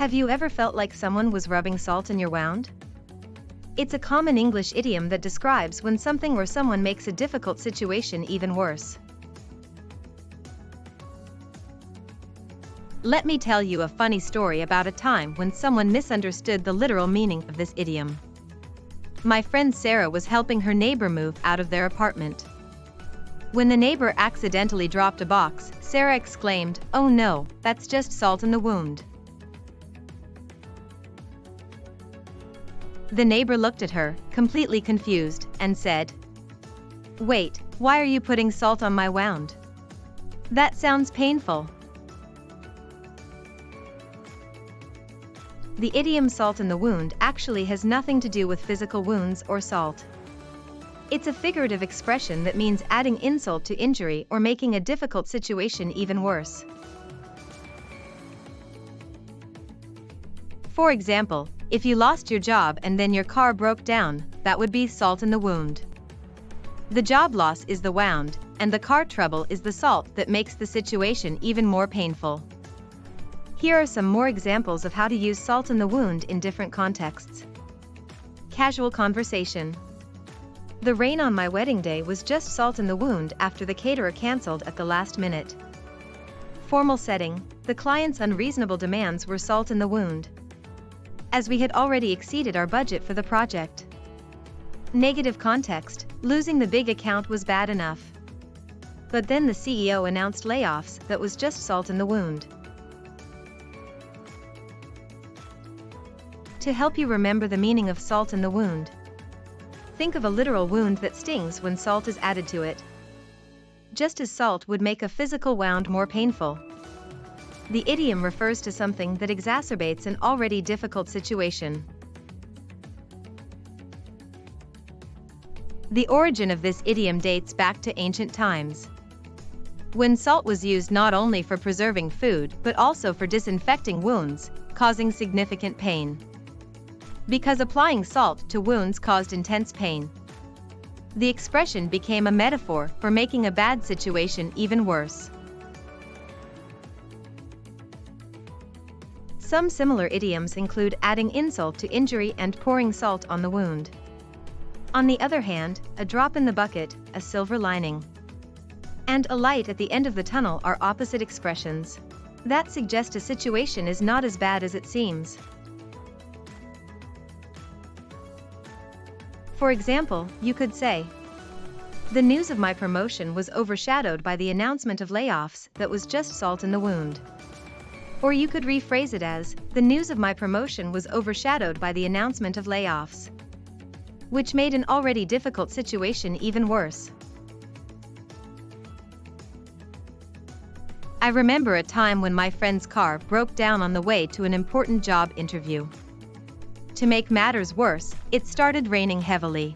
Have you ever felt like someone was rubbing salt in your wound? It's a common English idiom that describes when something or someone makes a difficult situation even worse. Let me tell you a funny story about a time when someone misunderstood the literal meaning of this idiom. My friend Sarah was helping her neighbor move out of their apartment. When the neighbor accidentally dropped a box, Sarah exclaimed, "Oh no, that's just salt in the wound." The neighbor looked at her, completely confused, and said, "Wait, why are you putting salt on my wound? That sounds painful." The idiom "salt in the wound" actually has nothing to do with physical wounds or salt. It's a figurative expression that means adding insult to injury or making a difficult situation even worse. For example, if you lost your job and then your car broke down, that would be salt in the wound. The job loss is the wound, and the car trouble is the salt that makes the situation even more painful. Here are some more examples of how to use salt in the wound in different contexts. Casual conversation. The rain on my wedding day was just salt in the wound after the caterer canceled at the last minute. Formal setting. The client's unreasonable demands were salt in the wound, as we had already exceeded our budget for the project. Negative context. Losing the big account was bad enough, but then the CEO announced layoffs. That was just salt in the wound. To help you remember the meaning of salt in the wound, think of a literal wound that stings when salt is added to it. Just as salt would make a physical wound more painful, the idiom refers to something that exacerbates an already difficult situation. The origin of this idiom dates back to ancient times, when salt was used not only for preserving food but also for disinfecting wounds, causing significant pain. Because applying salt to wounds caused intense pain, the expression became a metaphor for making a bad situation even worse. Some similar idioms include adding insult to injury and pouring salt on the wound. On the other hand, a drop in the bucket, a silver lining, and a light at the end of the tunnel are opposite expressions that suggest a situation is not as bad as it seems. For example, you could say, "The news of my promotion was overshadowed by the announcement of layoffs. That was just salt in the wound." Or you could rephrase it as, "The news of my promotion was overshadowed by the announcement of layoffs," which made an already difficult situation even worse. I remember a time when my friend's car broke down on the way to an important job interview. To make matters worse, it started raining heavily.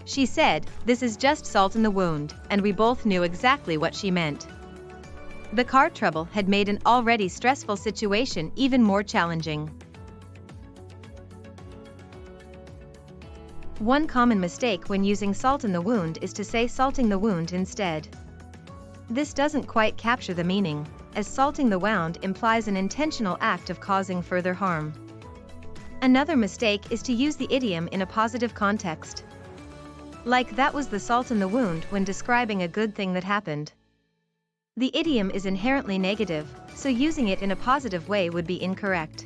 She said, "This is just salt in the wound," and we both knew exactly what she meant. The car trouble had made an already stressful situation even more challenging. One common mistake when using salt in the wound is to say salting the wound instead. This doesn't quite capture the meaning, as salting the wound implies an intentional act of causing further harm. Another mistake is to use the idiom in a positive context, like "that was the salt in the wound" when describing a good thing that happened. The idiom is inherently negative, so using it in a positive way would be incorrect.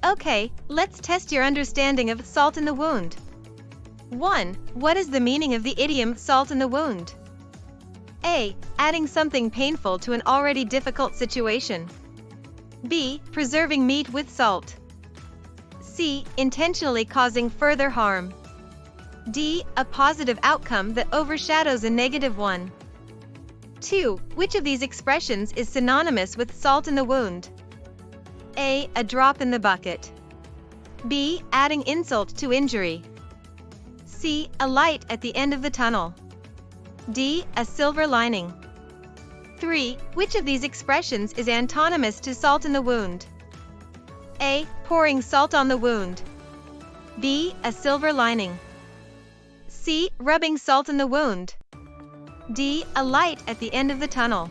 Okay, let's test your understanding of salt in the wound. 1. What is the meaning of the idiom "salt in the wound"? A. Adding something painful to an already difficult situation. B. Preserving meat with salt. C. Intentionally causing further harm. D. A positive outcome that overshadows a negative one. 2. Which of these expressions is synonymous with salt in the wound? A. A drop in the bucket. B. Adding insult to injury. C. A light at the end of the tunnel. D. A silver lining. 3. Which of these expressions is antonymous to salt in the wound? A. Pouring salt on the wound. B. A silver lining. C. Rubbing salt in the wound. D. A light at the end of the tunnel.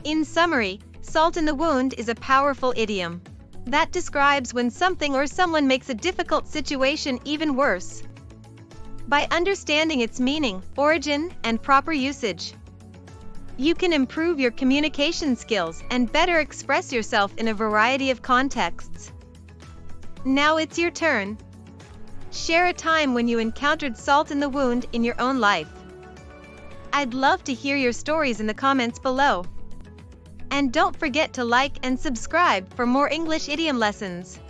In summary, salt in the wound is a powerful idiom that describes when something or someone makes a difficult situation even worse. By understanding its meaning, origin, and proper usage, you can improve your communication skills and better express yourself in a variety of contexts. Now it's your turn. Share a time when you encountered salt in the wound in your own life. I'd love to hear your stories in the comments below. And don't forget to like and subscribe for more English idiom lessons.